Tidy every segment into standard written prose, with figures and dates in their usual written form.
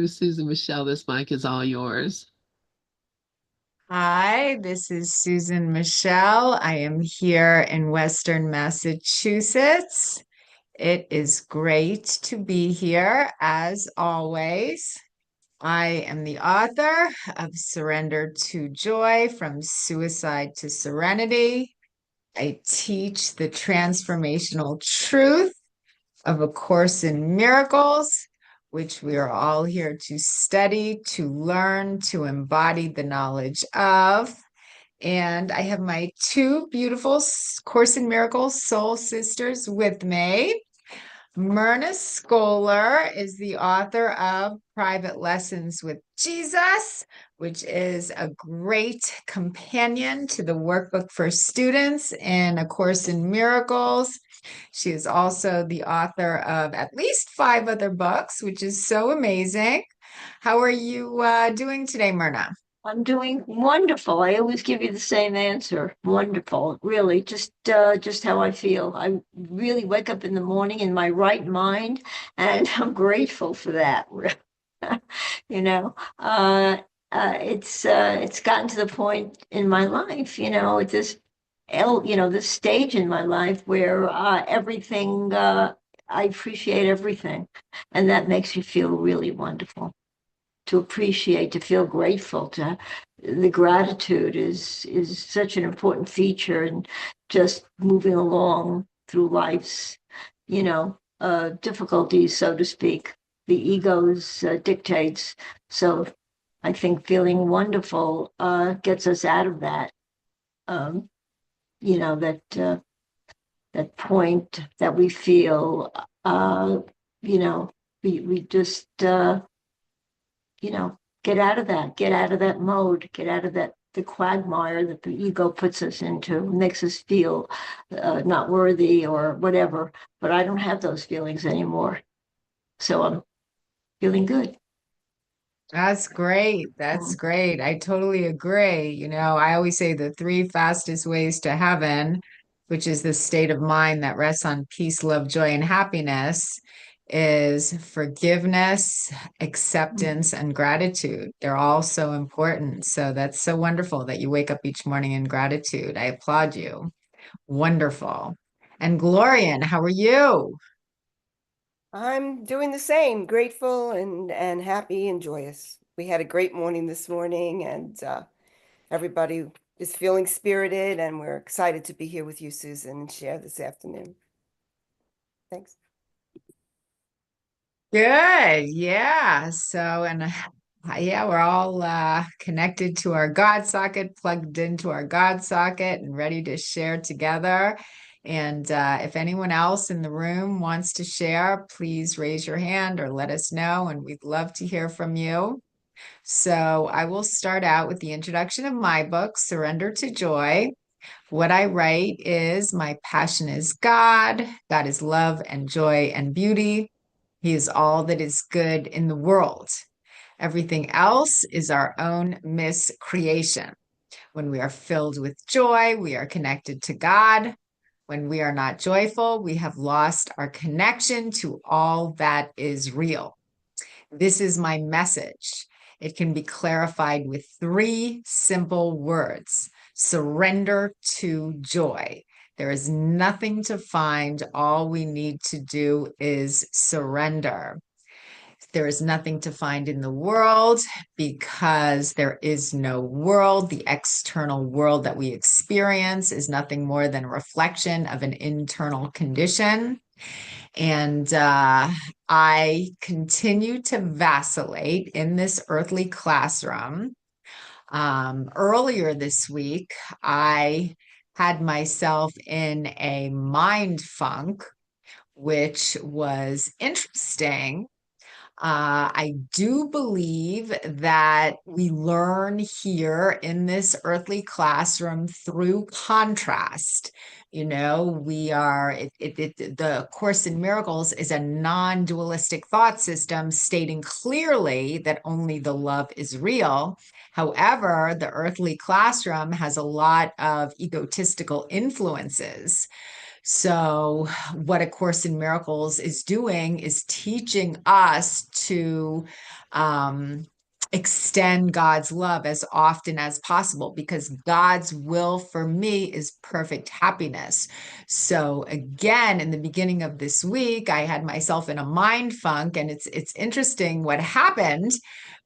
to Susan Michel. This mic is all yours. Hi, this is Susan Michel. I am here in Western Massachusetts. It is great to be here as always. I am the author of Surrender to Joy from Suicide to Serenity. I teach the transformational truth of A Course in Miracles, which we are all here to study, to learn, to embody the knowledge of. And I have my two beautiful Course in Miracles soul sisters with me. Myrna Skoller is the author of Private Lessons with Jesus, which is a great companion to the workbook for students in A Course in Miracles. She is also the author of at least five other books, which is so amazing. How are you doing today, Myrna? I'm doing wonderful. I always give you the same answer. Wonderful, really, just how I feel. I really wake up in the morning in my right mind, and I'm grateful for that. You know, it's gotten to the point in my life, at this stage in my life where everything I appreciate everything, and that makes you feel really wonderful to appreciate, to feel grateful, to the gratitude is such an important feature in just moving along through life's, difficulties, so to speak. The ego's dictates. So I think feeling wonderful gets us out of that. Um, that point that we feel, you know, we just get out of that mode, get out of the quagmire that the ego puts us into, makes us feel not worthy or whatever. But I don't have those feelings anymore. So I'm feeling good. That's great. That's Mm. great. I totally agree. I always say the three fastest ways to heaven, which is the state of mind that rests on peace, love, joy, and happiness, is forgiveness, acceptance, and gratitude. They're all so important. So that's so wonderful that you wake up each morning in gratitude. I applaud you. Wonderful. And Glorian, how are you? I'm doing the same, grateful and happy and joyous. We had a great morning this morning, and everybody is feeling spirited, and we're excited to be here with you, Susan, and share this afternoon. Thanks. Good. Yeah. Yeah, we're all connected to our God socket, plugged into our God socket, and ready to share together. And if anyone else in the room wants to share, please raise your hand or let us know, and we'd love to hear from you. So I will start out with the introduction of my book, Surrender to Joy. What I write is my passion is God. God is love and joy and beauty. He is all that is good in the world. Everything else is our own miscreation. When we are filled with joy, we are connected to God. When we are not joyful, we have lost our connection to all that is real. This is my message. It can be clarified with three simple words: surrender to joy. There is nothing to find. All we need to do is surrender. There is nothing to find in the world because there is no world. The external world that we experience is nothing more than a reflection of an internal condition. And I continue to vacillate in this earthly classroom. Earlier this week, I had myself in a mind funk, which was interesting. I do believe that we learn here in this earthly classroom through contrast. The Course in Miracles is a non-dualistic thought system stating clearly that only the love is real. However, the earthly classroom has a lot of egotistical influences. So, what A Course in Miracles is doing is teaching us to extend God's love as often as possible, because God's will for me is perfect happiness. So again, in the beginning of this week, I had myself in a mind funk, and it's interesting what happened,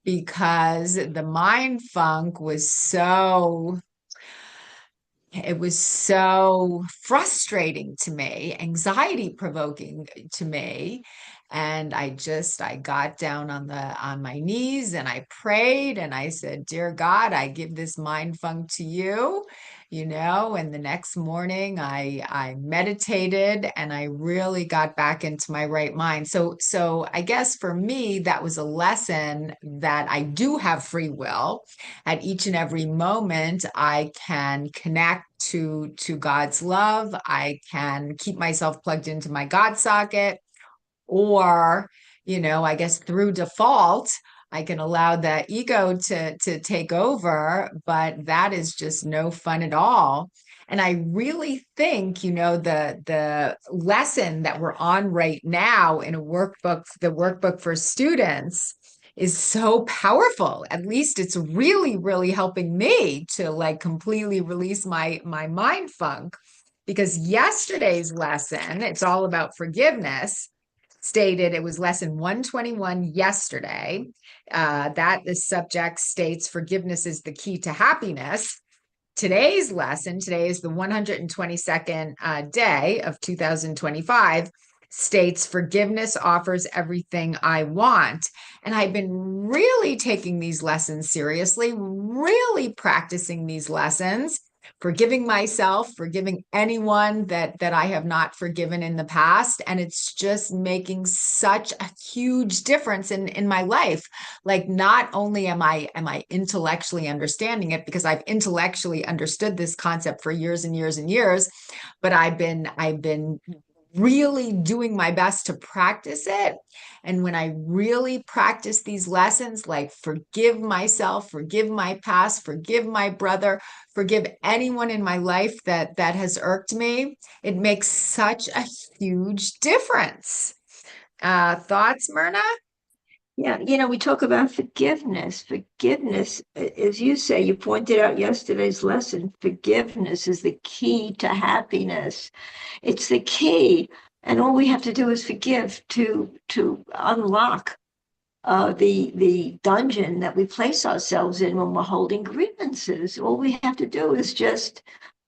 because the mind funk was so frustrating to me, anxiety provoking to me. And I got down on my knees and I prayed and I said, "Dear God, I give this mind funk to you," and the next morning I meditated and I really got back into my right mind. So I guess for me, that was a lesson that I do have free will. At each and every moment, I can connect to God's love. I can keep myself plugged into my God socket, or, I guess through default, I can allow the ego to take over, but that is just no fun at all. And I really think, the lesson that we're on right now in the workbook for students, is so powerful. At least it's really, really helping me to like completely release my mind funk, because yesterday's lesson, it's all about forgiveness, stated, it was lesson 121 yesterday, that the subject states forgiveness is the key to happiness. Today's lesson, today is the 122nd day of 2025, states forgiveness offers everything I want. And I've been really taking these lessons seriously, really practicing these lessons, forgiving myself, forgiving anyone that I have not forgiven in the past. And it's just making such a huge difference in my life. Like, not only am I intellectually understanding it, because I've intellectually understood this concept for years and years and years, but I've been really doing my best to practice it. And when I really practice these lessons, like forgive myself, forgive my past, forgive my brother, forgive anyone in my life that has irked me, it makes such a huge difference. Thoughts, Myrna? Yeah, we talk about forgiveness. Forgiveness, as you say, you pointed out yesterday's lesson, forgiveness is the key to happiness. It's the key. And all we have to do is forgive to unlock the dungeon that we place ourselves in when we're holding grievances. All we have to do is just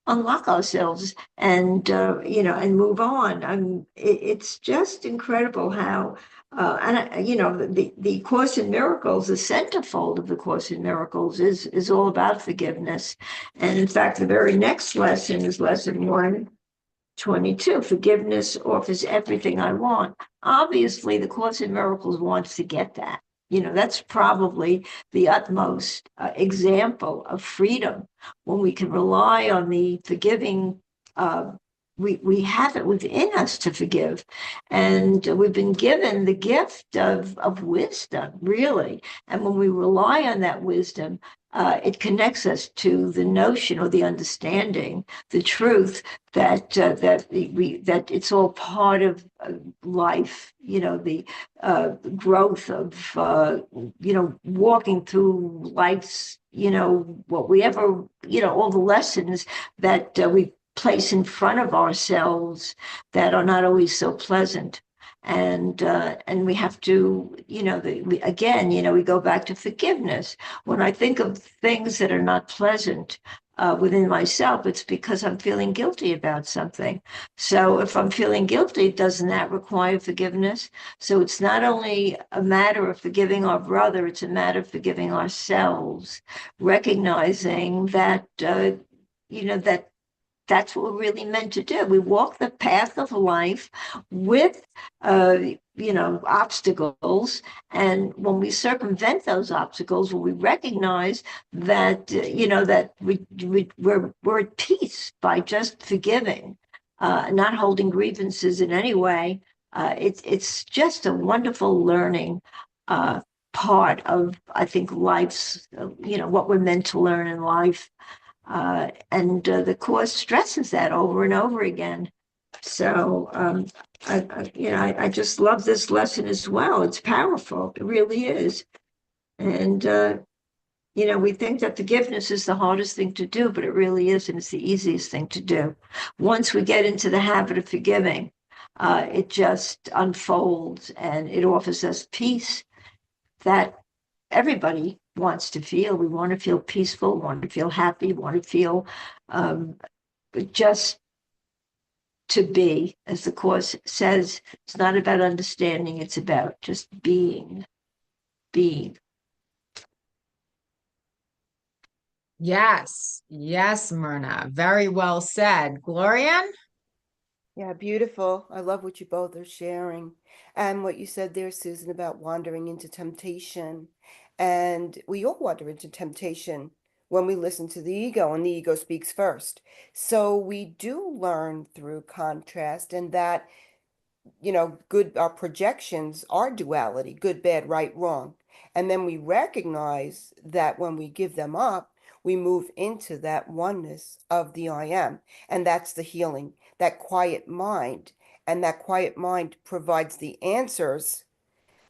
unlock ourselves and and move on. It's just incredible how the Course in Miracles, the centerfold of the Course in Miracles is all about forgiveness. And in fact, the very next lesson is lesson 122. Forgiveness offers everything I want. Obviously, the Course in Miracles wants to get that. That's probably the utmost example of freedom, when we can rely on the forgiving. We have it within us to forgive, and we've been given the gift of wisdom, really. And when we rely on that wisdom, it connects us to the notion or the understanding, the truth that it's all part of life. The growth of walking through life's what we ever all the lessons that we place in front of ourselves that are not always so pleasant. And we have to, we go back to forgiveness. When I think of things that are not pleasant within myself, it's because I'm feeling guilty about something. So if I'm feeling guilty, doesn't that require forgiveness? So it's not only a matter of forgiving our brother, it's a matter of forgiving ourselves, recognizing that, that's what we're really meant to do. We walk the path of life with, obstacles. And when we circumvent those obstacles, when we recognize that, that we're at peace by just forgiving, not holding grievances in any way, it's just a wonderful learning part of, I think, life's, what we're meant to learn in life. And the Course stresses that over and over again. So I just love this lesson as well. It's powerful. It really is. And, we think that forgiveness is the hardest thing to do, but it really isn't. It's the easiest thing to do. Once we get into the habit of forgiving, it just unfolds and it offers us peace that everybody wants to feel. We want to feel peaceful, want to feel happy, want to feel just to be, as the Course says. It's not about understanding, it's about just being. Yes, yes, Myrna. Very well said. Glorian? Yeah, beautiful. I love what you both are sharing. And what you said there, Susan, about wandering into temptation. And we all wander into temptation when we listen to the ego, and the ego speaks first. So we do learn through contrast, and that, good, our projections are duality, good, bad, right, wrong. And then we recognize that when we give them up, we move into that oneness of the I am. And that's the healing, that quiet mind. And that quiet mind provides the answers,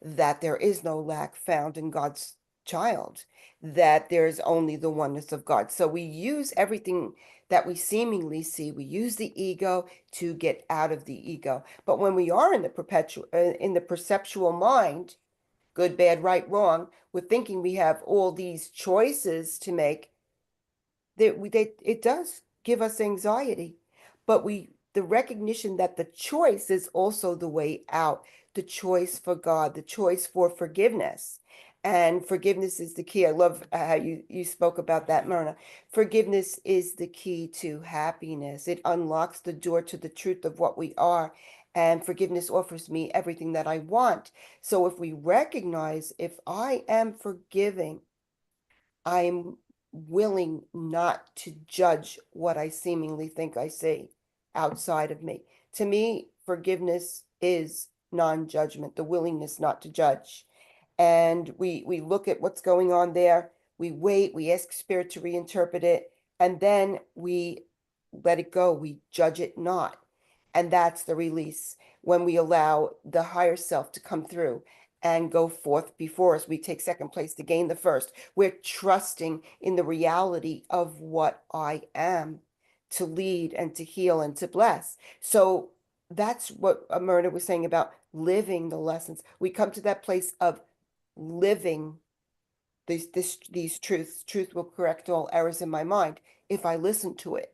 that there is no lack found in God's child, that there's only the oneness of God. So we use everything that we seemingly see, we use the ego to get out of the ego. But when we are in the perceptual mind, good, bad, right, wrong, we're thinking we have all these choices to make, it does give us anxiety, but the recognition that the choice is also the way out, the choice for God, the choice for forgiveness. And forgiveness is the key. I love how you spoke about that, Myrna. Forgiveness is the key to happiness. It unlocks the door to the truth of what we are. And forgiveness offers me everything that I want. So if we recognize, if I am forgiving, I'm willing not to judge what I seemingly think I see outside of me. To me, forgiveness is non-judgment, the willingness not to judge. And we look at what's going on there, we wait, we ask Spirit to reinterpret it, and then we let it go, we judge it not. And that's the release, when we allow the higher self to come through and go forth before us. We take second place to gain the first. We're trusting in the reality of what I am, to lead and to heal and to bless. So that's what Myrna was saying about living the lessons. We come to that place of living these truths. Truth will correct all errors in my mind if I listen to it.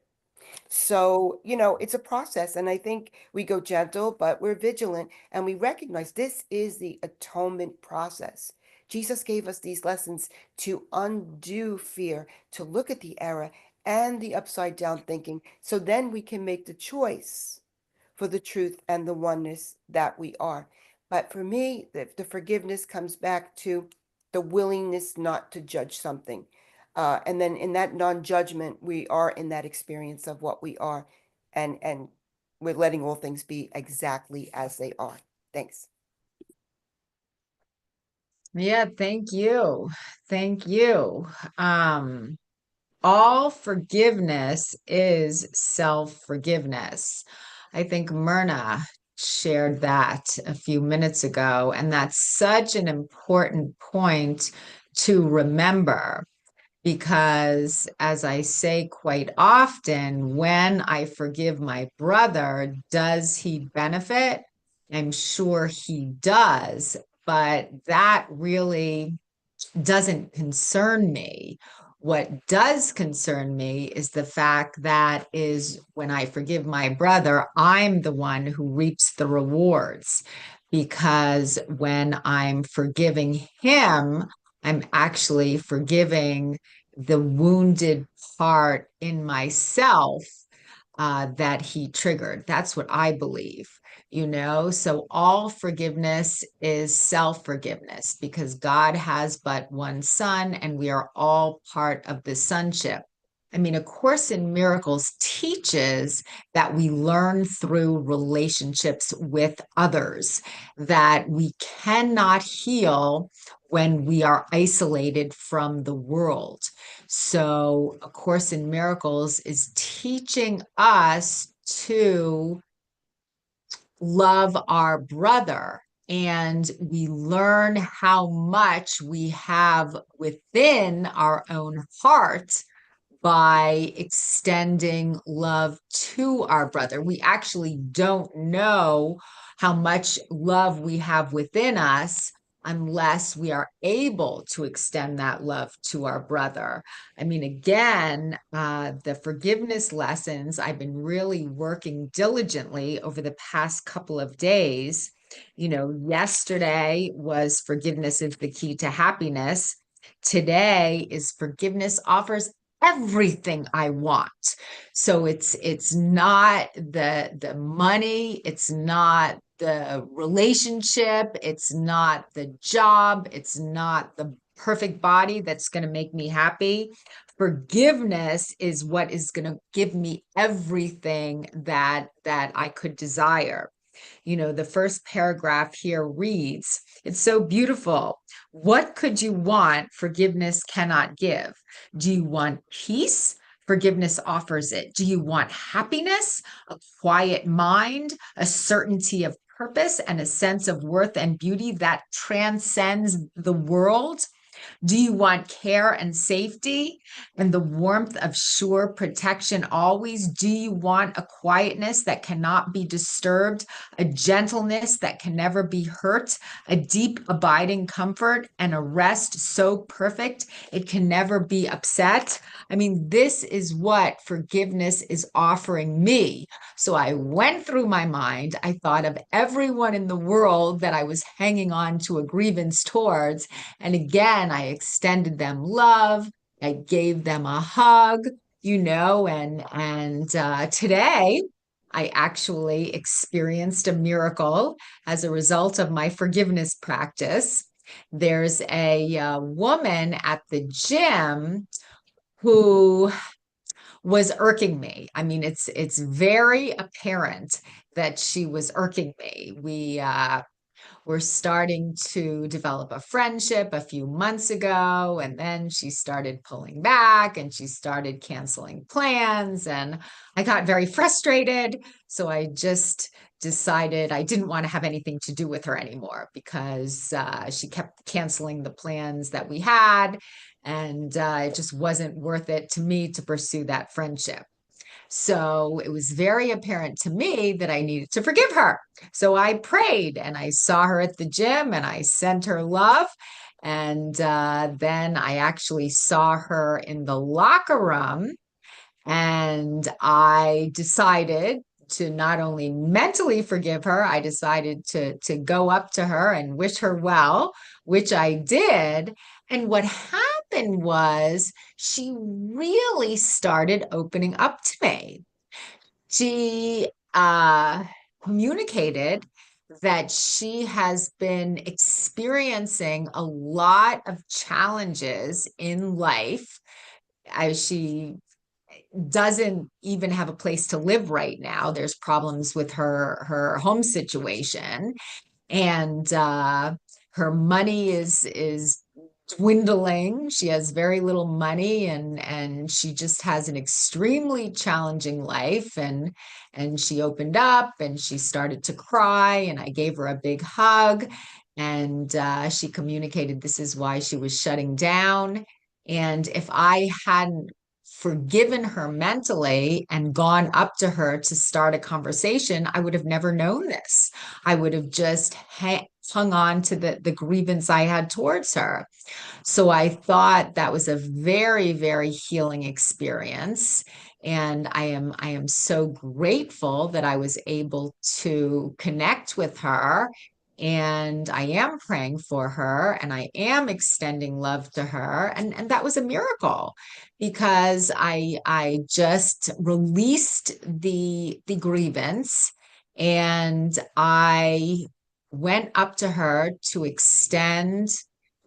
So, it's a process. And I think we go gentle, but we're vigilant, and we recognize this is the atonement process. Jesus gave us these lessons to undo fear, to look at the error and the upside down thinking. So then we can make the choice for the truth and the oneness that we are. But for me, the forgiveness comes back to the willingness not to judge something. And then in that non-judgment, we are in that experience of what we are, and we're letting all things be exactly as they are. Thanks. Yeah, thank you. Thank you. All forgiveness is self-forgiveness. I think Myrna shared that a few minutes ago, and that's such an important point to remember, because as I say quite often, when I forgive my brother, does he benefit? I'm sure he does, but that really doesn't concern me. What does concern me is the fact that is when I forgive my brother, I'm the one who reaps the rewards, because when I'm forgiving him, I'm actually forgiving the wounded part in myself that he triggered. That's what I believe, So all forgiveness is self-forgiveness, because God has but one son and we are all part of the sonship. I mean, A Course in Miracles teaches that we learn through relationships with others, that we cannot heal when we are isolated from the world. So, A Course in Miracles is teaching us to love our brother and we learn how much we have within our own heart by extending love to our brother. We actually don't know how much love we have within us unless we are able to extend that love to our brother. I mean, again, the forgiveness lessons I've been really working diligently over the past couple of days. You know, yesterday was forgiveness is the key to happiness. Today is forgiveness offers everything I want. So it's not the money, it's not the relationship, it's not the job, it's not the perfect body that's going to make me happy. Forgiveness is what is going to give me everything that I could desire. You know, the first paragraph here reads, it's so beautiful. What could you want forgiveness cannot give? Do you want peace? Forgiveness offers it. Do you want happiness, a quiet mind, a certainty of purpose, and a sense of worth and beauty that transcends the world? Do you want care and safety and the warmth of sure protection always? Do you want a quietness that cannot be disturbed, a gentleness that can never be hurt, a deep abiding comfort, and a rest so perfect it can never be upset? I mean, this is what forgiveness is offering me. So I went through my mind. I thought of everyone in the world that I was hanging on to a grievance towards. And again, I extended them love. I gave them a hug, you know, and today I actually experienced a miracle as a result of my forgiveness practice. There's a woman at the gym who was irking me. I mean, it's very apparent that she was irking me. We're starting to develop a friendship a few months ago, and then she started pulling back and she started canceling plans, and I got very frustrated. So I just decided I didn't want to have anything to do with her anymore because she kept canceling the plans that we had, and it just wasn't worth it to me to pursue that friendship. So it was very apparent to me that I needed to forgive her. So I prayed and I saw her at the gym and I sent her love. And then I actually saw her in the locker room, and I decided to not only mentally forgive her, I decided to go up to her and wish her well, which I did. And what happened was she really started opening up to me. She communicated that she has been experiencing a lot of challenges in life. She doesn't even have a place to live right now. There's problems with her home situation, and her money is dwindling. She has very little money, and she just has an extremely challenging life. And she opened up and she started to cry, and I gave her a big hug, and she communicated this is why she was shutting down. And if I hadn't forgiven her mentally and gone up to her to start a conversation, I would have never known this. I would have just hung on to the grievance I had towards her. So I thought that was a very, very healing experience. And I am so grateful that I was able to connect with her. And I am praying for her and I am extending love to her. And that was a miracle because I just released the grievance, and I went up to her to extend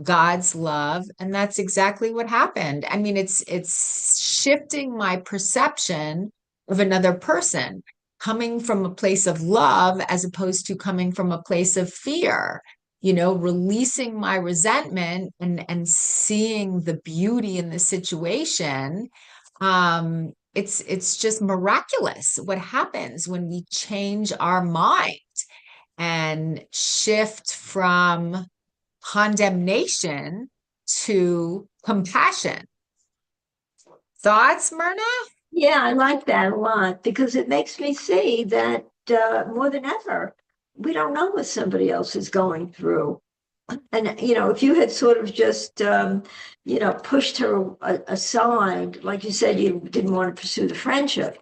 God's love, and that's exactly what happened. I mean, it's shifting my perception of another person, coming from a place of love as opposed to coming from a place of fear. You know, releasing my resentment and seeing the beauty in the situation. It's just miraculous what happens when we change our mind. and shift from condemnation to compassion. Thoughts, Myrna? Yeah, I like that a lot because it makes me see that more than ever, we don't know what somebody else is going through. And, if you had sort of just, pushed her aside, like you said, you didn't want to pursue the friendship.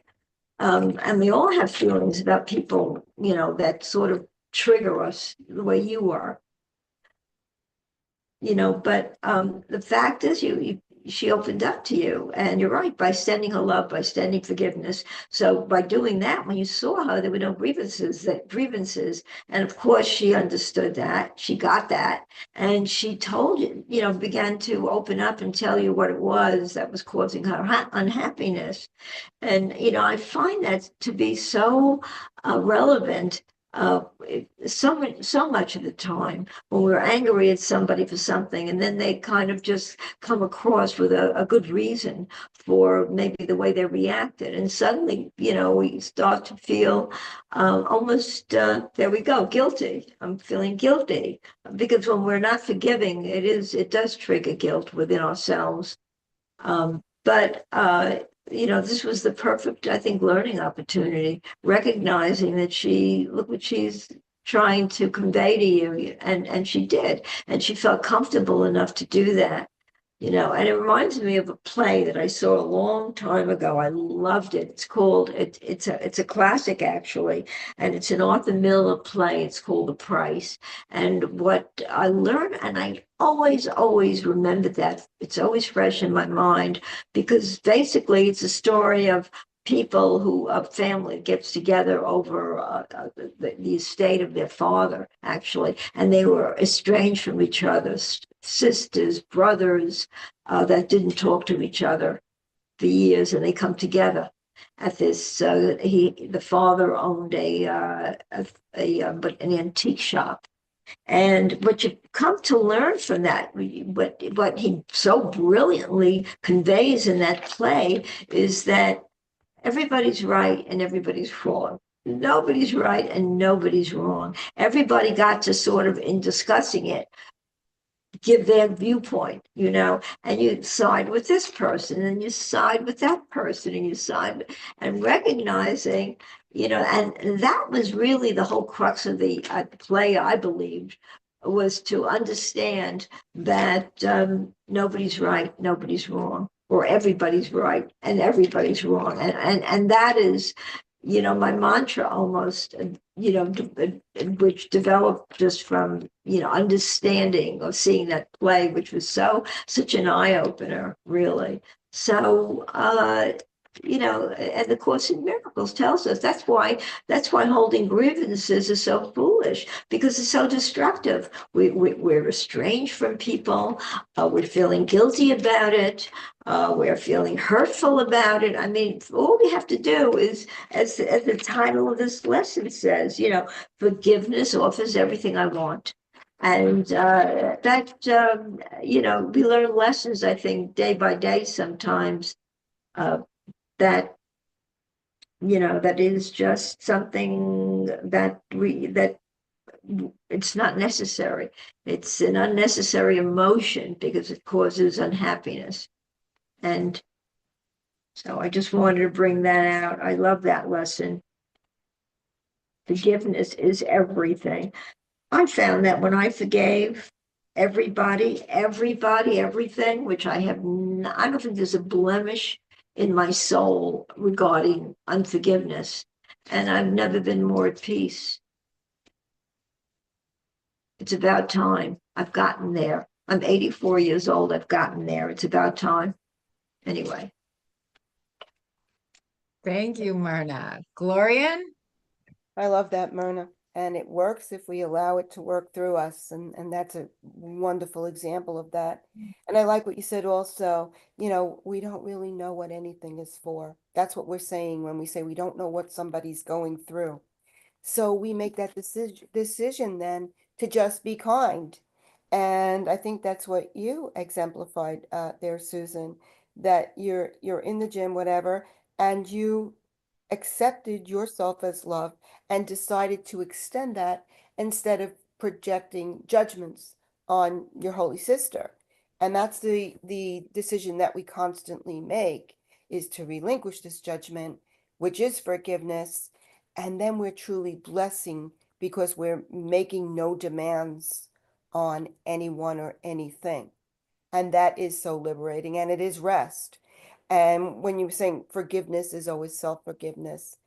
And we all have feelings about people, that sort of trigger us the way you are. But the fact is she opened up to you, and you're right, by sending her love, by sending forgiveness. So by doing that, when you saw her, there were no grievances. And of course she understood that, she got that, and she told you, began to open up and tell you what it was that was causing her unhappiness. And, I find that to be so relevant so much of the time when we're angry at somebody for something, and then they kind of just come across with a good reason for maybe the way they reacted. And suddenly, we start to feel almost, there we go, guilty. I'm feeling guilty because when we're not forgiving, it does trigger guilt within ourselves. But this was the perfect, I think, learning opportunity, recognizing that look what she's trying to convey to you, and she did, and she felt comfortable enough to do that. And it reminds me of a play that I saw a long time ago. I loved it. It's a classic actually, and it's an Arthur Miller play. It's called The Price. And what I learned, and I always remember that, it's always fresh in my mind, because basically it's a story of people a family gets together over the estate of their father, actually, and they were estranged from each other, sisters, brothers, that didn't talk to each other for years, and they come together at this. The father owned an antique shop, and what you come to learn from that, what he so brilliantly conveys in that play, is that everybody's right and everybody's wrong. Nobody's right and nobody's wrong. Everybody got to sort of, in discussing it, give their viewpoint, and you side with this person and you side with that person and you side, and recognizing, and that was really the whole crux of the play, I believed, was to understand that nobody's right, nobody's wrong, or everybody's right and everybody's wrong. And that is, my mantra almost, which developed just from, understanding or seeing that play, which was such an eye-opener, really. So, and the Course in Miracles tells us that's why holding grievances is so foolish, because it's so destructive. We're estranged from people. We're feeling guilty about it. We're feeling hurtful about it. I mean, all we have to do is, as the title of this lesson says, forgiveness offers everything I want. And we learn lessons, I think, day by day sometimes, that that is just something that it's not necessary. It's an unnecessary emotion because it causes unhappiness. And so I just wanted to bring that out. I love that lesson. Forgiveness is everything. I found that when I forgave everybody, everything, which I don't think there's a blemish in my soul regarding unforgiveness. And I've never been more at peace. It's about time. I've gotten there. I'm 84 years old. I've gotten there. It's about time. Anyway. Thank you, Myrna. Glorian? I love that, Myrna. And it works if we allow it to work through us. And that's a wonderful example of that. And I like what you said also, we don't really know what anything is for. That's what we're saying when we say we don't know what somebody's going through. So we make that decision then to just be kind. And I think that's what you exemplified there, Susan, that you're in the gym, whatever, and you accepted yourself as love and decided to extend that instead of projecting judgments on your holy sister. And that's the decision that we constantly make, is to relinquish this judgment, which is forgiveness. And then we're truly blessing because we're making no demands on anyone or anything. And that is so liberating, and it is rest. And when you were saying forgiveness is always self-forgiveness,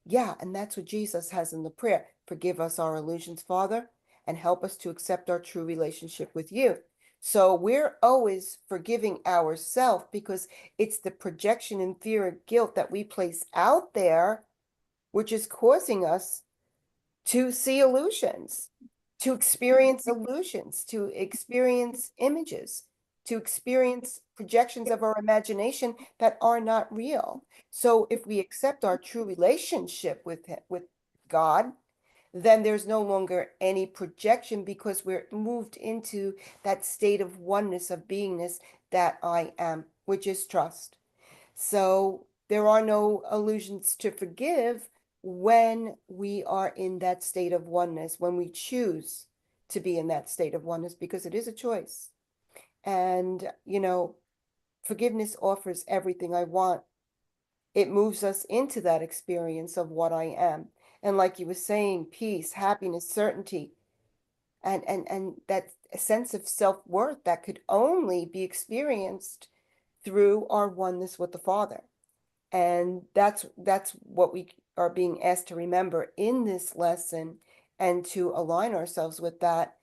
yeah, and that's what Jesus has in the prayer. Forgive us our illusions, Father, and help us to accept our true relationship with you. So we're always forgiving ourselves because it's the projection and fear and guilt that we place out there, which is causing us to see illusions, to experience illusions, to experience images, to experience projections of our imagination that are not real. So if we accept our true relationship with God, then there's no longer any projection because we're moved into that state of oneness, of beingness that I am, which is trust. So there are no illusions to forgive when we are in that state of oneness, when we choose to be in that state of oneness, because it is a choice. And, forgiveness offers everything I want. It moves us into that experience of what I am. And like you were saying, peace, happiness, certainty, and that sense of self-worth that could only be experienced through our oneness with the Father. And that's what we are being asked to remember in this lesson, and to align ourselves with that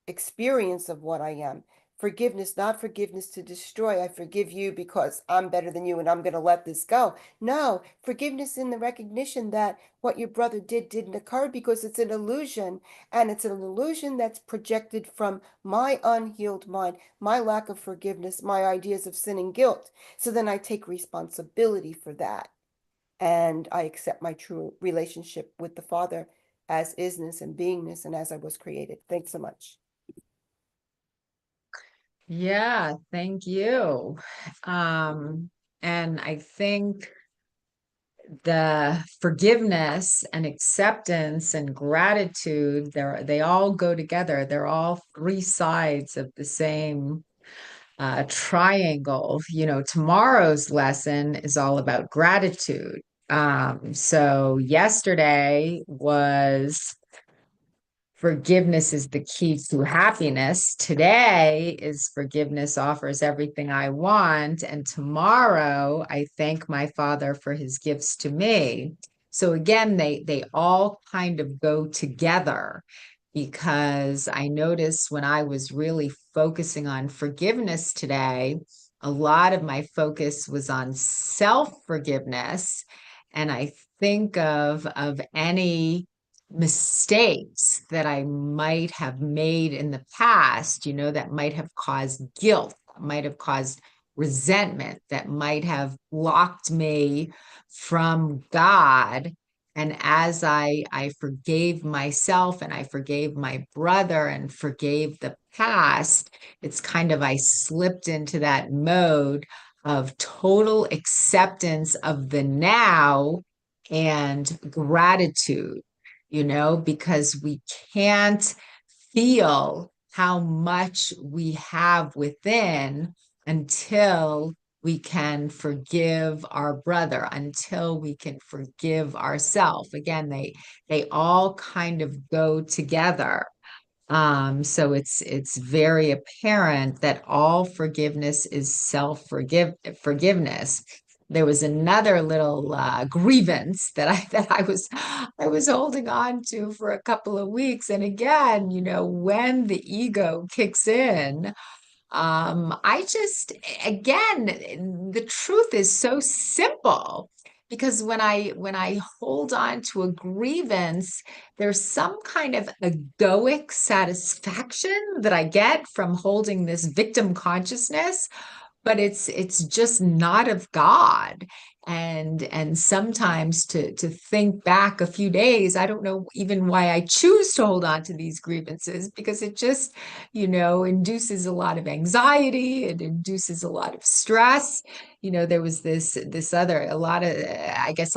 experience of what I am. Forgiveness, not forgiveness to destroy. I forgive you because I'm better than you and I'm going to let this go. No, forgiveness in the recognition that what your brother didn't occur because it's an illusion, and it's an illusion that's projected from my unhealed mind, my lack of forgiveness, my ideas of sin and guilt. So then I take responsibility for that, and I accept my true relationship with the Father as isness and beingness and as I was created. Thanks so much. Yeah, thank you. And I think the forgiveness and acceptance and gratitude, they all go together. They're all three sides of the same triangle. Tomorrow's lesson is all about gratitude. So yesterday was forgiveness is the key to happiness. Today is forgiveness offers everything I want. And tomorrow, I thank my Father for his gifts to me. So again, they all kind of go together, because I noticed when I was really focusing on forgiveness today, a lot of my focus was on self-forgiveness. And I think of any mistakes that I might have made in the past, that might have caused guilt, might have caused resentment, that might have blocked me from God. And as I forgave myself and I forgave my brother and forgave the past, it's kind of, I slipped into that mode of total acceptance of the now and gratitude, because we can't feel how much we have within until we can forgive our brother, until we can forgive ourselves. Again, they all kind of go together. So it's very apparent that all forgiveness is forgiveness. There was another little grievance that I was holding on to for a couple of weeks, and again, when the ego kicks in, I just, again, the truth is so simple, because when I hold on to a grievance, there's some kind of egoic satisfaction that I get from holding this victim consciousness, but it's just not of God. And sometimes to think back a few days, I don't know even why I choose to hold on to these grievances, because it just, induces a lot of anxiety. It induces a lot of stress. There was a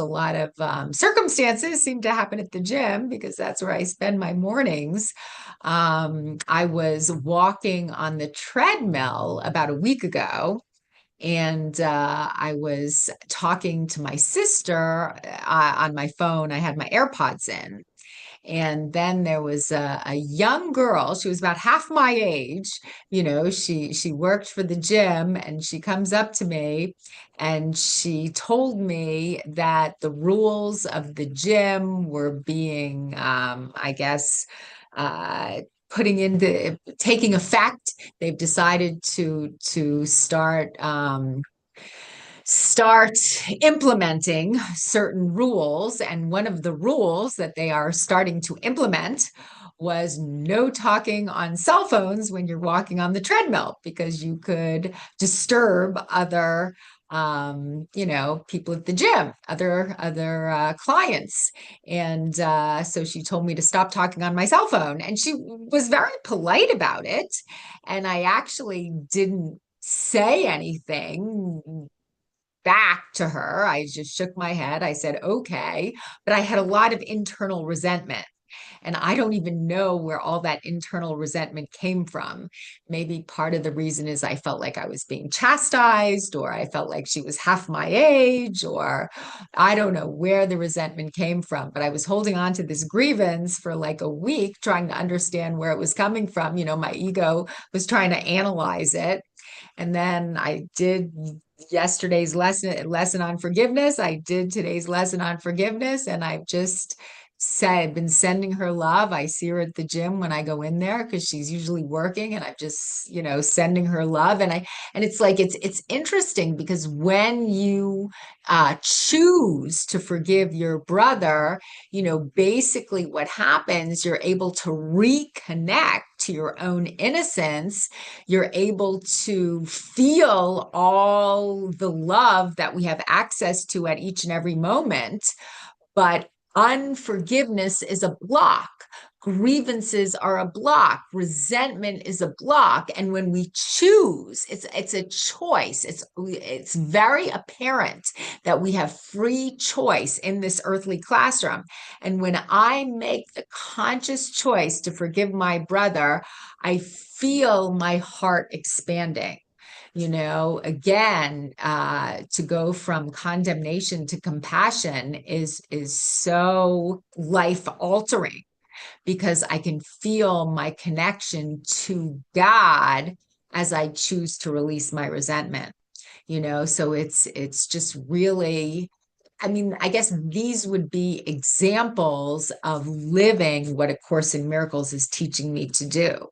lot of circumstances seem to happen at the gym, because that's where I spend my mornings. I was walking on the treadmill about a week ago, and I was talking to my sister on my phone. I had my AirPods in. And then there was a young girl. She was about half my age. She worked for the gym, and she comes up to me and she told me that the rules of the gym were being, I guess, uh, taking effect. They've decided to start implementing certain rules. And one of the rules that they are starting to implement was no talking on cell phones when you're walking on the treadmill, because you could disturb other people at the gym, other clients. And so she told me to stop talking on my cell phone, and she was very polite about it. And I actually didn't say anything back to her. I just shook my head. I said, okay. But I had a lot of internal resentment. And I don't even know where all that internal resentment came from. Maybe part of the reason is I felt like I was being chastised, or I felt like she was half my age, or I don't know where the resentment came from. But I was holding on to this grievance for like a week, trying to understand where it was coming from. My ego was trying to analyze it. And then I did yesterday's lesson on forgiveness. I did today's lesson on forgiveness, and I've just been sending her love. I see her at the gym when I go in there, because she's usually working, and I'm just, sending her love. And it's like, it's interesting, because when you choose to forgive your brother, basically what happens, you're able to reconnect to your own innocence. You're able to feel all the love that we have access to at each and every moment. But unforgiveness is a block. Grievances are a block. Resentment is a block. And when we choose, it's a choice. It's very apparent that we have free choice in this earthly classroom. And when I make the conscious choice to forgive my brother, I feel my heart expanding. Again, to go from condemnation to compassion is so life altering, because I can feel my connection to God as I choose to release my resentment. So it's just really, I guess these would be examples of living what A Course in Miracles is teaching me to do.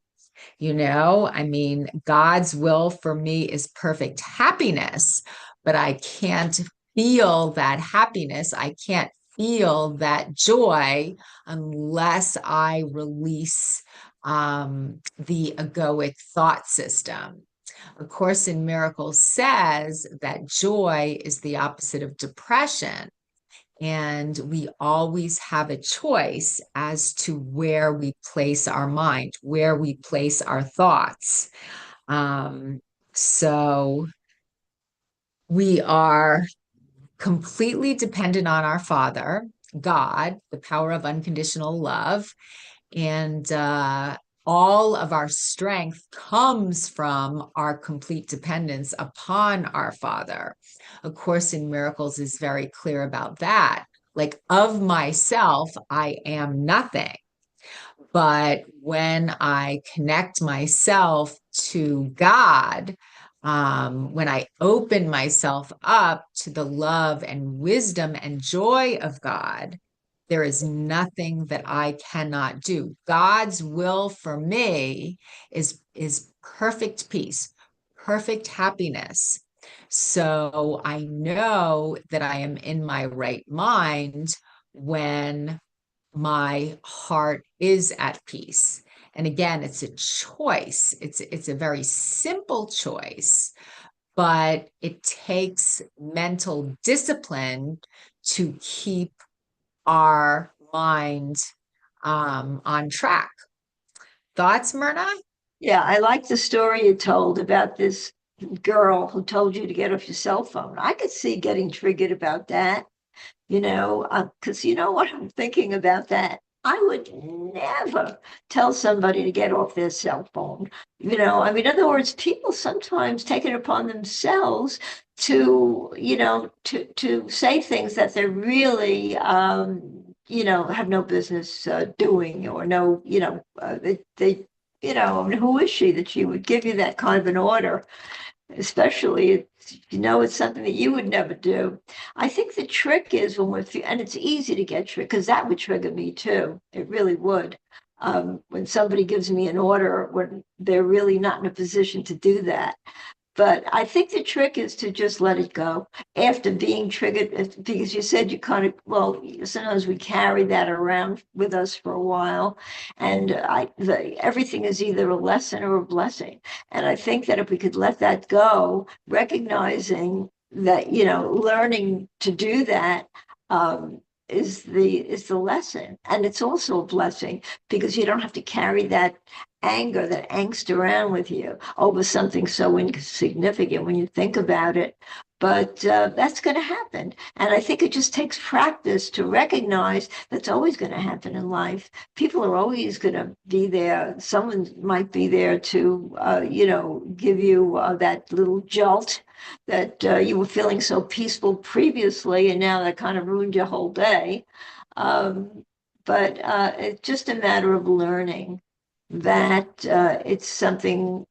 God's will for me is perfect happiness, but I can't feel that happiness. I can't feel that joy unless I release the egoic thought system. A Course in Miracles says that joy is the opposite of depression. And we always have a choice as to where we place our mind, where we place our thoughts. So we are completely dependent on our Father, God, the power of unconditional love. And all of our strength comes from our complete dependence upon our Father. A Course in Miracles is very clear about that. Like, of myself, I am nothing. But when I connect myself to God, when I open myself up to the love and wisdom and joy of God, there is nothing that I cannot do. God's will for me is perfect peace, perfect happiness. So I know that I am in my right mind when my heart is at peace. And again, it's a choice. It's a very simple choice, but it takes mental discipline to keep our mind on track. Thoughts, Myrna? Yeah, I like the story you told about this girl who told you to get off your cell phone. I could see getting triggered about that, because you know what I'm thinking about that. I would never tell somebody to get off their cell phone. I mean, in other words, people sometimes take it upon themselves to, to say things that they're really, have no business doing, or no, I mean, who is she that she would give you that kind of an order? Especially if it's something that you would never do. I think the trick is when and it's easy to get tricked, because that would trigger me too. It really would. When somebody gives me an order when they're really not in a position to do that. But I think the trick is to just let it go after being triggered, because you said you kind of, well, sometimes we carry that around with us for a while. And everything is either a lesson or a blessing. And I think that if we could let that go, recognizing that, learning to do that, is the lesson. And it's also a blessing, because you don't have to carry that anger, that angst around with you over something so insignificant when you think about it. But that's going to happen. And I think it just takes practice to recognize that's always going to happen in life. People are always going to be there. Someone might be there to, give you that little jolt that you were feeling so peaceful previously, and now that kind of ruined your whole day. But it's just a matter of learning that it's something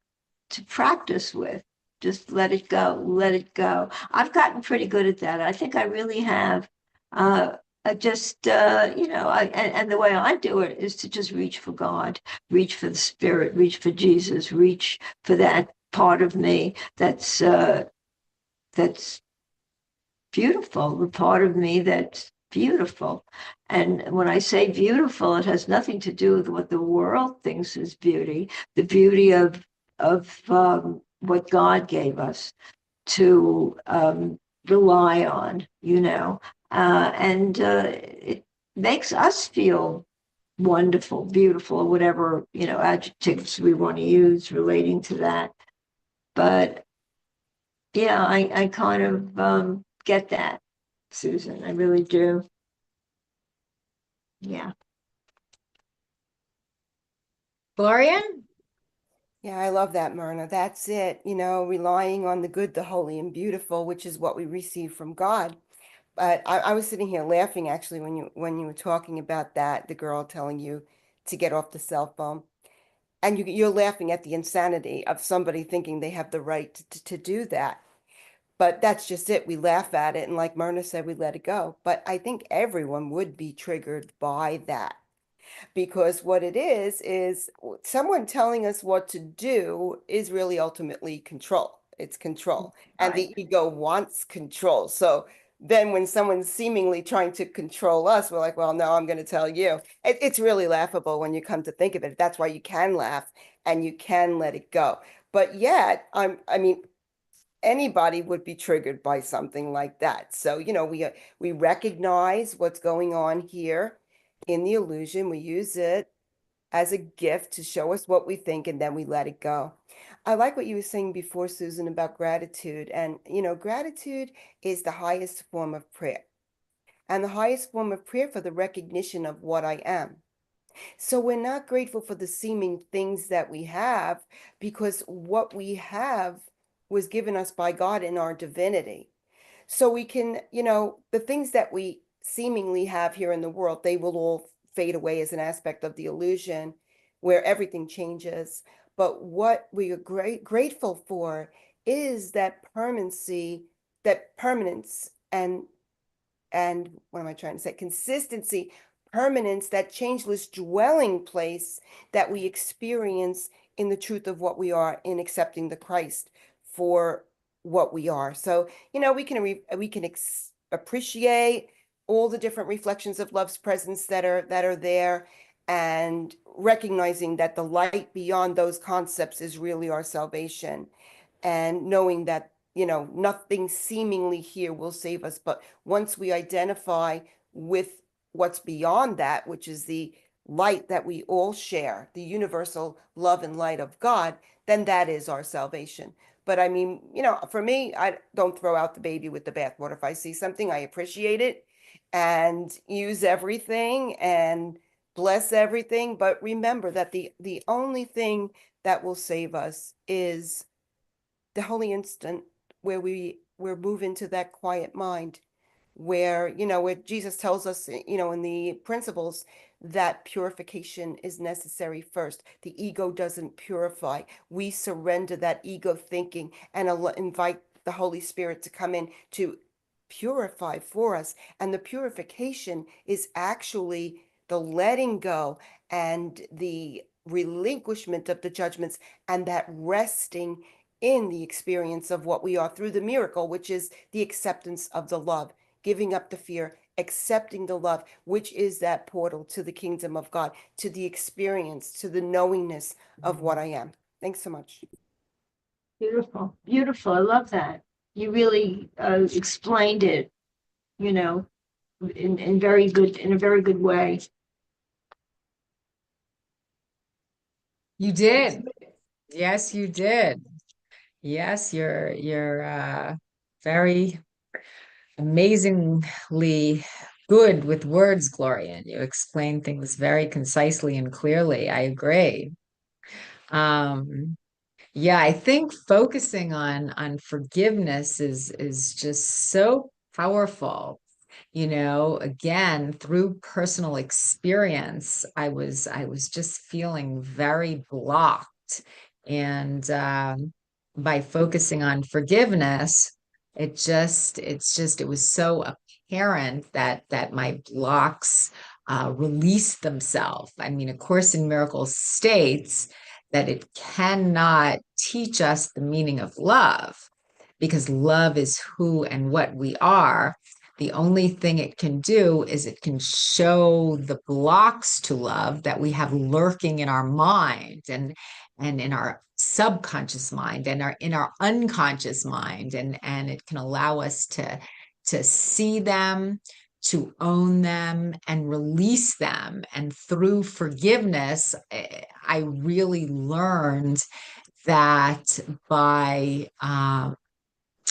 to practice with. Just let it go, let it go. I've gotten pretty good at that. I think I really have. I just, and the way I do it is to just reach for God, reach for the Spirit, reach for Jesus, reach for that part of me that's beautiful, the part of me that's beautiful. And when I say beautiful, it has nothing to do with what the world thinks is beauty, the beauty of what God gave us to rely on, and it makes us feel wonderful, beautiful, or whatever, adjectives we want to use relating to that. But yeah, I kind of get that, Susan. I really do. Yeah. Gloria? Yeah, I love that, Myrna. That's it. Relying on the good, the holy, and beautiful, which is what we receive from God. But I was sitting here laughing actually when you were talking about that, the girl telling you to get off the cell phone. And you're laughing at the insanity of somebody thinking they have the right to do that. But that's just it. We laugh at it. And like Myrna said, we let it go. But I think everyone would be triggered by that, because what it is someone telling us what to do is really ultimately control. It's control. And Right. the ego wants control. So then when someone's seemingly trying to control us, we're like, well, no, I'm going to tell you. It's really laughable when you come to think of it. That's why you can laugh and you can let it go. But yet, I mean, anybody would be triggered by something like that. So, we recognize what's going on here in the illusion. We use it as a gift to show us what we think, and then we let it go. I like what you were saying before, Susan, about gratitude. And, gratitude is the highest form of prayer, and the highest form of prayer for the recognition of what I am. So we're not grateful for the seeming things that we have, because what we have was given us by God in our divinity. So we can, the things that we seemingly have here in the world, they will all fade away as an aspect of the illusion where everything changes. But what we are grateful for is that permanency, that permanence, and what am I trying to say? Consistency, permanence, that changeless dwelling place that we experience in the truth of what we are in accepting the Christ for what we are. So, we can appreciate all the different reflections of love's presence that are there, and recognizing that the light beyond those concepts is really our salvation, and knowing that nothing seemingly here will save us. But once we identify with what's beyond that, which is the light that we all share, the universal love and light of God, then that is our salvation. But I mean, for me, I don't throw out the baby with the bathwater. If I see something, I appreciate it and use everything and bless everything. But remember that the only thing that will save us is the holy instant where we're moving to that quiet mind where, where Jesus tells us, in the principles that purification is necessary first. The ego doesn't purify. We surrender that ego thinking and invite the Holy Spirit to come in to purify for us. And the purification is actually the letting go and the relinquishment of the judgments and that resting in the experience of what we are through the miracle, which is the acceptance of the love, giving up the fear, accepting the love, which is that portal to the kingdom of God, to the experience, to the knowingness of what I am. Thanks so much. Beautiful, beautiful. I love that. You really explained it, in a very good way. You did. Yes, you did. Yes, you're very amazingly good with words, Gloria. You explain things very concisely and clearly. I agree. Yeah, I think focusing on forgiveness is just so powerful. Again, through personal experience, I was just feeling very blocked. And by focusing on forgiveness, it was so apparent that my blocks released themselves. I mean, A Course in Miracles states that it cannot teach us the meaning of love because love is who and what we are. The only thing it can do is it can show the blocks to love that we have lurking in our mind and in our subconscious mind and in our unconscious mind. And it can allow us to see them, to own them and release them. And through forgiveness, I really learned that by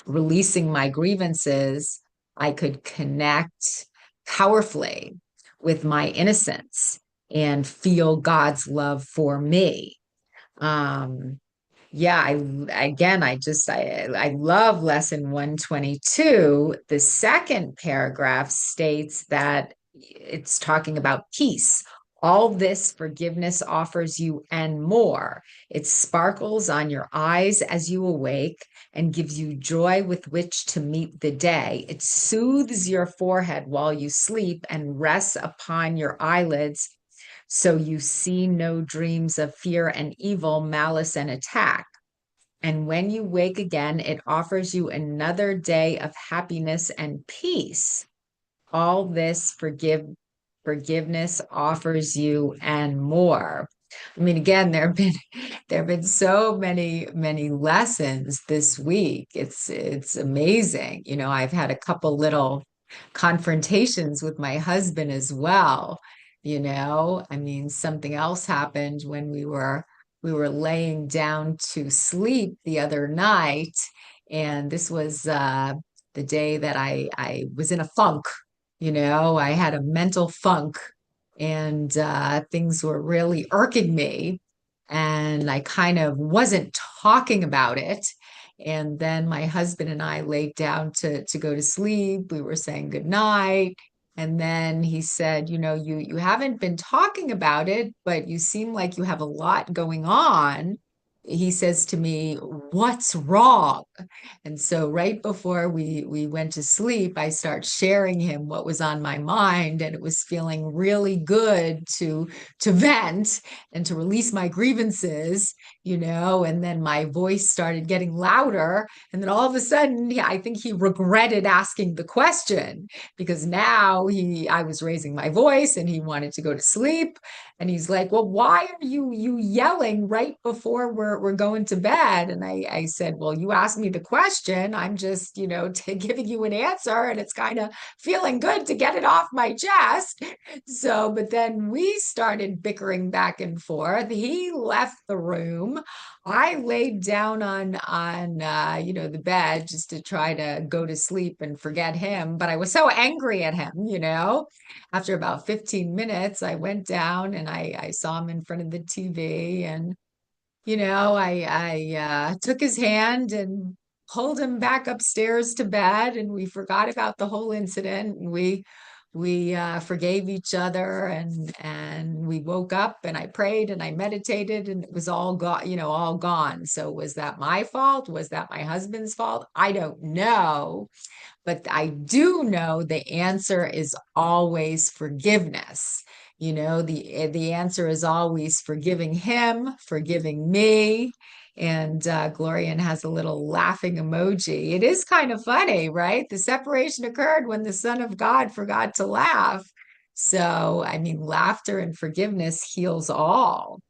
releasing my grievances, I could connect powerfully with my innocence and feel God's love for me. Yeah, I love lesson 122. The second paragraph states that it's talking about peace. All this forgiveness offers you and more. It sparkles on your eyes as you awake and gives you joy with which to meet the day. It soothes your forehead while you sleep and rests upon your eyelids so you see no dreams of fear and evil, malice and attack. And when you wake again, it offers you another day of happiness and peace. All this forgiveness offers you and more. I mean, again, there have been so many lessons this week. It's amazing. I've had a couple little confrontations with my husband as well. I mean, something else happened when we were laying down to sleep the other night, and this was the day that I was in a funk. I had a mental funk, and things were really irking me, and I kind of wasn't talking about it. And then my husband and I laid down to go to sleep. We were saying good night. And then he said, you haven't been talking about it, but you seem like you have a lot going on. He says to me, "What's wrong?" And so right before we went to sleep, I start sharing him what was on my mind, and it was feeling really good to vent and to release my grievances, and then my voice started getting louder. And then all of a sudden, I think he regretted asking the question because now I was raising my voice and he wanted to go to sleep. And he's like, "Well, why are you yelling right before we're going to bed?" And I said, "Well, you asked me me the question. I'm just, giving you an answer, and it's kind of feeling good to get it off my chest. So, but then we started bickering back and forth. He left the room. I laid down on the bed just to try to go to sleep and forget him. But I was so angry at him, After about 15 minutes, I went down and I saw him in front of the TV, and I took his hand and pulled him back upstairs to bed, and we forgot about the whole incident, and we forgave each other, and we woke up, and I prayed and I meditated, and it was all gone, all gone. So was that my fault? Was that my husband's fault? I don't know. But I do know the answer is always forgiveness. The answer is always forgiving him, forgiving me. And Glorian has a little laughing emoji. It is kind of funny, right? The separation occurred when the Son of God forgot to laugh. So, I mean, laughter and forgiveness heals all.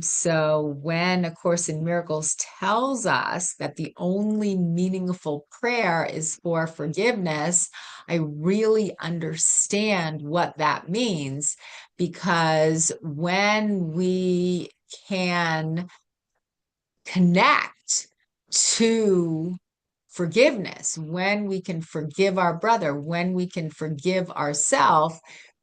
So when A Course in Miracles tells us that the only meaningful prayer is for forgiveness, I really understand what that means, because when we can connect to forgiveness, when we can forgive our brother, when we can forgive ourselves,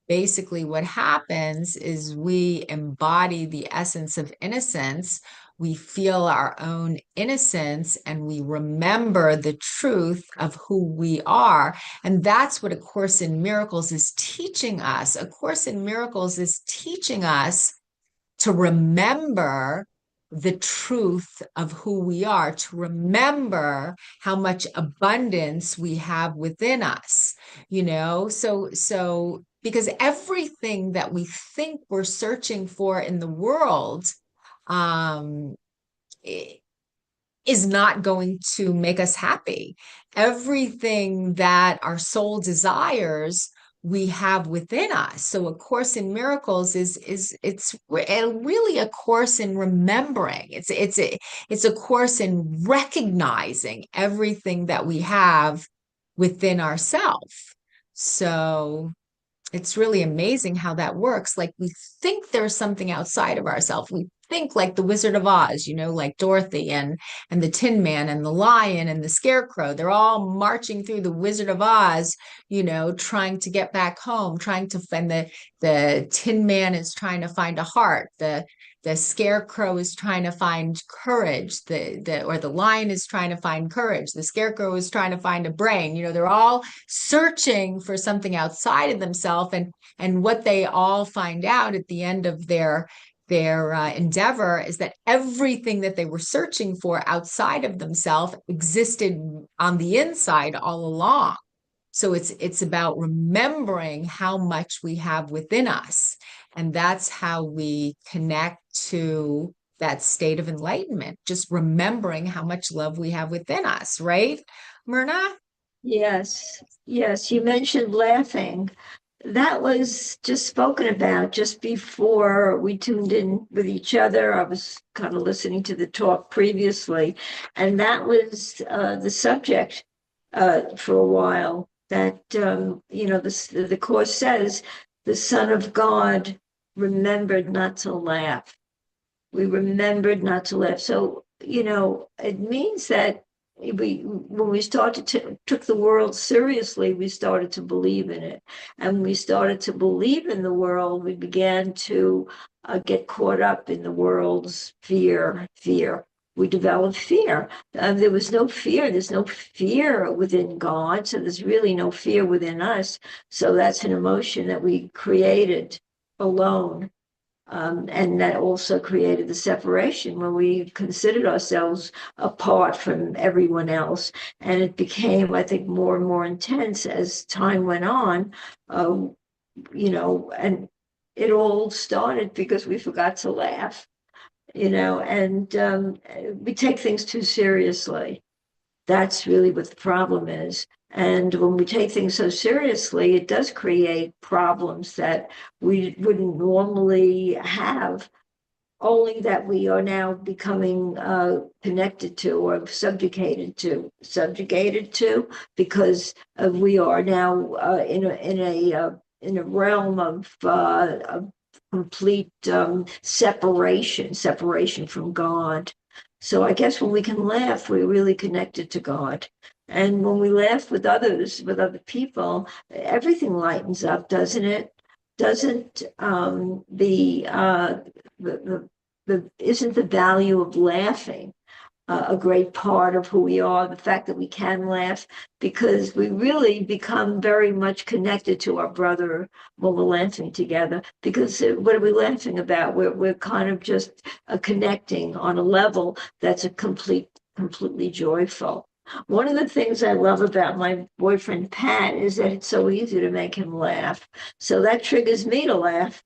basically what happens is we embody the essence of innocence. We feel our own innocence, and we remember the truth of who we are. And that's what A Course in Miracles is teaching us. A Course in Miracles is teaching us to remember the truth of who we are, to remember how much abundance we have within us, so because everything that we think we're searching for in the world is not going to make us happy. Everything that our soul desires, we have within us. So A Course in Miracles it's really a course in remembering. It's a course in recognizing everything that we have within ourselves. So it's really amazing how that works. Like, we think there's something outside of ourselves. We think like the Wizard of Oz, like Dorothy and the Tin Man and the Lion and the Scarecrow. They're all marching through the Wizard of Oz, trying to get back home, trying to find the Tin Man is trying to find a heart. The Scarecrow is trying to find courage. Or the Lion is trying to find courage. The Scarecrow is trying to find a brain. They're all searching for something outside of themselves, and what they all find out at the end of their endeavor is that everything that they were searching for outside of themselves existed on the inside all along. So it's about remembering how much we have within us. And that's how we connect to that state of enlightenment, just remembering how much love we have within us, right, Myrna? Yes, yes. You mentioned laughing. That was just spoken about just before we tuned in with each other. I was kind of listening to the talk previously, and that was the subject for a while. That the Course says the Son of God remembered not to laugh. We remembered not to laugh. So it means that when we started to took the world seriously, we started to believe in it, and when we started to believe in the world, we began to get caught up in the world's fear. We developed fear. There was no fear. There's no fear within God, so there's really no fear within us. So that's an emotion that we created alone. And that also created the separation when we considered ourselves apart from everyone else. And it became, I think, more and more intense as time went on, and it all started because we forgot to laugh, and we take things too seriously. That's really what the problem is. And when we take things so seriously, it does create problems that we wouldn't normally have only that we are now becoming connected to or subjugated to, because we are now in a realm of complete separation from God. So I guess when we can laugh, we're really connected to God. And when we laugh with others, with other people, everything lightens up, doesn't it? Doesn't isn't the value of laughing a great part of who we are, the fact that we can laugh, because we really become very much connected to our brother when we're laughing together. Because what are we laughing about? We're kind of just connecting on a level that's completely joyful. One of the things I love about my boyfriend Pat is that it's so easy to make him laugh. So that triggers me to laugh.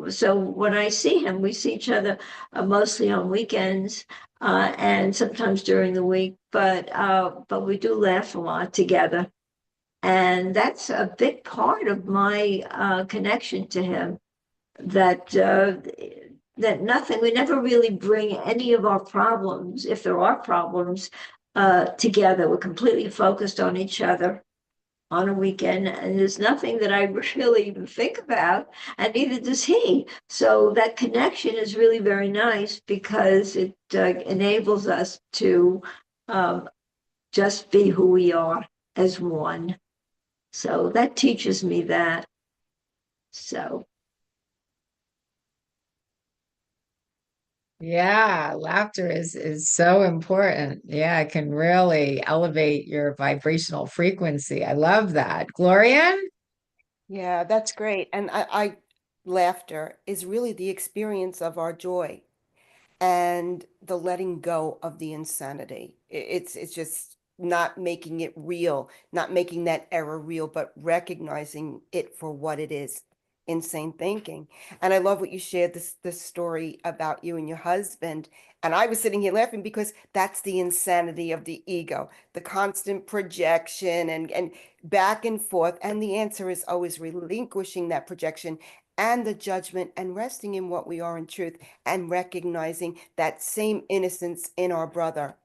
So when I see him, we see each other mostly on weekends and sometimes during the week, but we do laugh a lot together, and that's a big part of my connection to him. That nothing, we never really bring any of our problems, if there are problems, together. We're completely focused on each other on a weekend, and there's nothing that I really even think about, and neither does he. So that connection is really very nice because it enables us to um, just be who we are as one. So that teaches me that. So Yeah, laughter is so important. Yeah, it can really elevate your vibrational frequency. I love that. Gloria? Yeah, that's great. And laughter is really the experience of our joy and the letting go of the insanity. It's just not making it real, not making that error real, but recognizing it for what it is, insane thinking. And I love what you shared, this story about you and your husband. And I was sitting here laughing because that's the insanity of the ego, the constant projection and back and forth. And the answer is always relinquishing that projection and the judgment and resting in what we are in truth and recognizing that same innocence in our brother.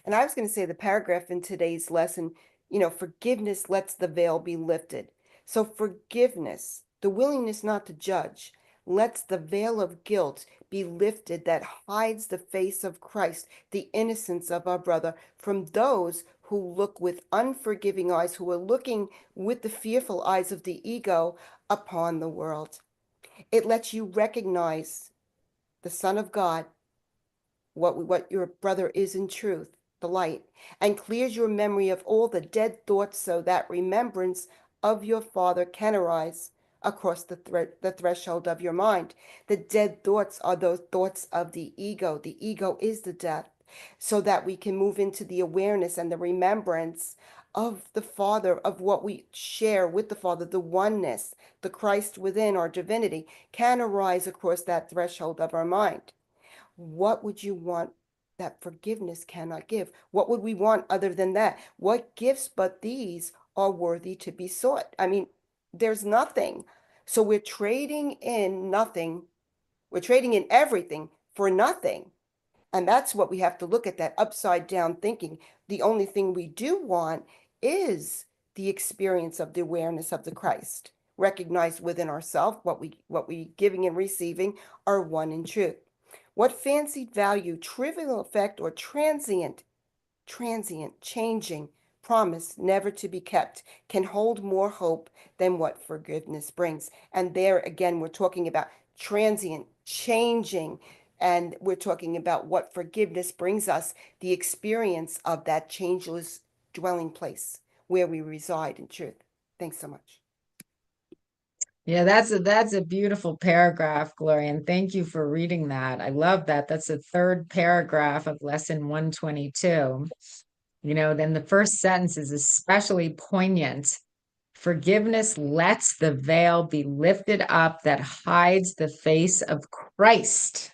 And I was going to say the paragraph in today's lesson, forgiveness lets the veil be lifted. So forgiveness, the willingness not to judge, lets the veil of guilt be lifted that hides the face of Christ, the innocence of our brother, from those who look with unforgiving eyes, who are looking with the fearful eyes of the ego upon the world. It lets you recognize the Son of God, what your brother is in truth, the light, and clears your memory of all the dead thoughts so that remembrance of your Father can arise across the threshold of your mind. The dead thoughts are those thoughts of the ego. The ego is the death, so that we can move into the awareness and the remembrance of the Father, of what we share with the Father, the oneness, the Christ within our divinity can arise across that threshold of our mind. What would you want that forgiveness cannot give? What would we want other than that? What gifts but these are worthy to be sought? I mean, there's nothing. So we're trading in nothing. We're trading in everything for nothing. And that's what we have to look at, that upside down thinking. The only thing we do want is the experience of the awareness of the Christ, recognized within ourselves. What we giving and receiving are one in truth. What fancied value, trivial effect, or transient, changing, promise never to be kept can hold more hope than what forgiveness brings. And there again, we're talking about transient, changing, and we're talking about what forgiveness brings us, the experience of that changeless dwelling place where we reside in truth. Thanks so much. Yeah, that's a beautiful paragraph, Gloria, and thank you for reading that. I love that. That's the third paragraph of lesson 122. Then the first sentence is especially poignant. Forgiveness lets the veil be lifted up that hides the face of Christ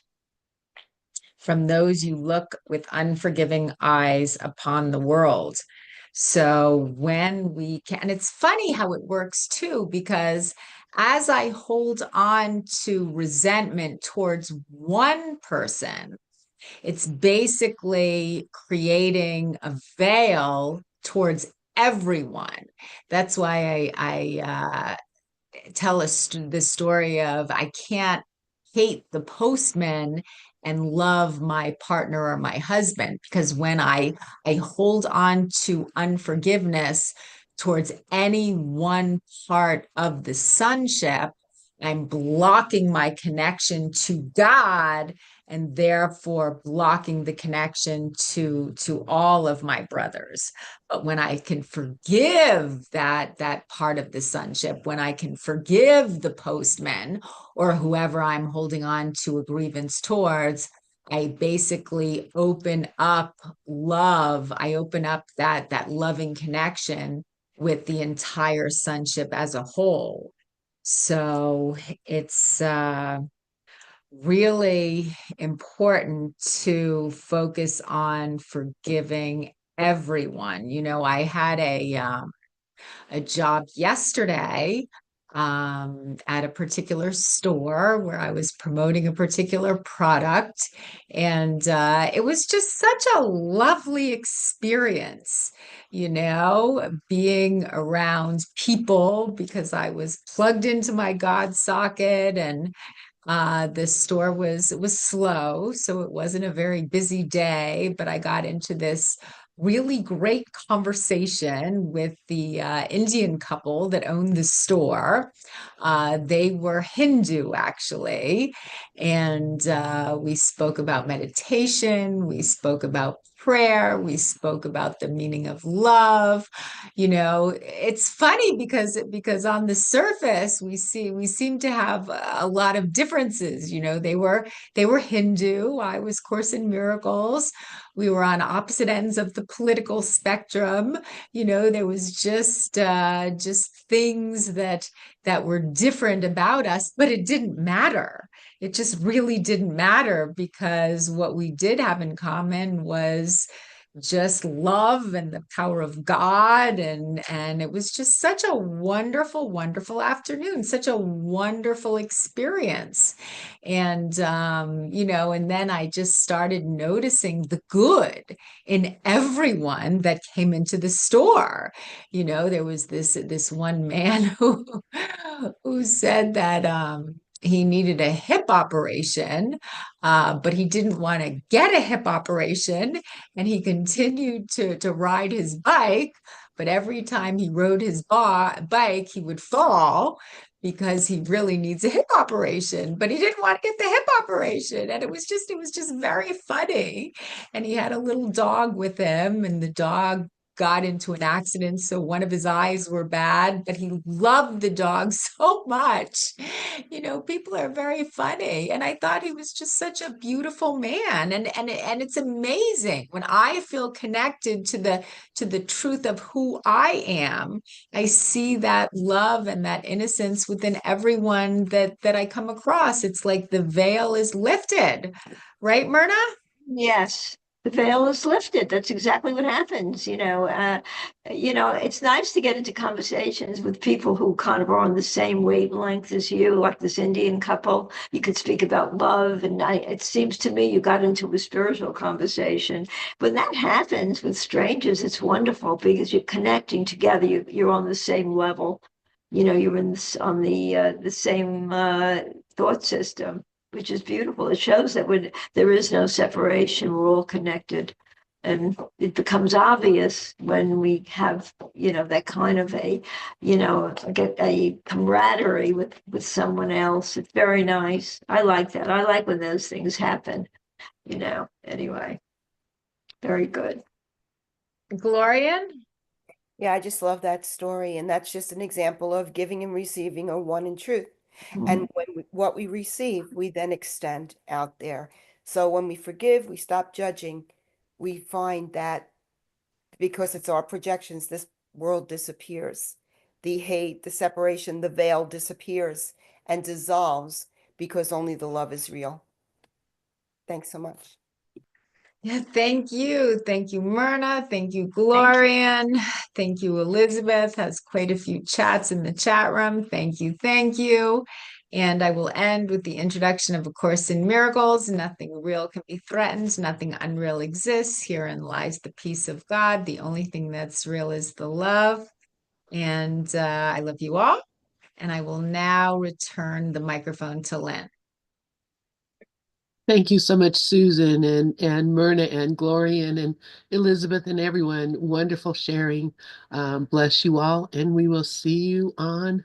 from those you look with unforgiving eyes upon the world. So when we can, and it's funny how it works too, because as I hold on to resentment towards one person, it's basically creating a veil towards everyone. That's why I tell the story of I can't hate the postman and love my partner or my husband, because when I hold on to unforgiveness towards any one part of the sonship, I'm blocking my connection to God and therefore blocking the connection to all of my brothers. But when I can forgive that part of the sonship, when I can forgive the postman or whoever I'm holding on to a grievance towards, I basically open up love. I open up that loving connection with the entire sonship as a whole. So it's really important to focus on forgiving everyone. I had a job yesterday at a particular store where I was promoting a particular product, and it was just such a lovely experience, being around people, because I was plugged into my God socket, and the store was slow, so it wasn't a very busy day, but I got into this really great conversation with the Indian couple that owned the store. They were Hindu, actually, and we spoke about meditation, we spoke about prayer, we spoke about the meaning of love. It's funny because on the surface we seem to have a lot of differences. They were Hindu, I was Course in Miracles. We were on opposite ends of the political spectrum. There was just things that were different about us, but it didn't matter. It just really didn't matter, because what we did have in common was just love and the power of God. And it was just such a wonderful, wonderful afternoon, such a wonderful experience. And then I just started noticing the good in everyone that came into the store. There was this one man who said that he needed a hip operation, but he didn't want to get a hip operation, and he continued to ride his bike. But every time he rode his bike, he would fall because he really needs a hip operation, but he didn't want to get the hip operation. And it was just very funny. And he had a little dog with him, and the dog got into an accident, so one of his eyes were bad, but he loved the dog so much. People are very funny, and I thought he was just such a beautiful man. And it's amazing when I feel connected to the truth of who I am. I see that love and that innocence within everyone that I come across. It's like the veil is lifted, right, Myrna? Yes, the veil is lifted. That's exactly what happens. It's nice to get into conversations with people who kind of are on the same wavelength as you, like this Indian couple. You could speak about love, and it seems to me you got into a spiritual conversation. When that happens with strangers, it's wonderful because you're connecting together. You're on the same level. You're on the same thought system, which is beautiful. It shows that when there is no separation, we're all connected. And it becomes obvious when we have, that kind of get a camaraderie with someone else. It's very nice. I like that. I like when those things happen, anyway. Very good. Glorian? Yeah, I just love that story. And that's just an example of giving and receiving are one in truth. And what we receive, we then extend out there. So when we forgive, we stop judging. We find that because it's our projections, this world disappears. The hate, the separation, the veil disappears and dissolves because only the love is real. Thanks so much. Yeah, thank you. Thank you, Myrna. Thank you, Thank you. Glorian. Thank you, Elizabeth. Has quite a few chats in the chat room. Thank you. Thank you. And I will end with the introduction of A Course in Miracles. Nothing real can be threatened. Nothing unreal exists. Herein lies the peace of God. The only thing that's real is the love. And I love you all. And I will now return the microphone to Lynn. Thank you so much, Susan and Myrna and Gloria and Elizabeth and everyone. Wonderful sharing. Bless you all, and we will see you on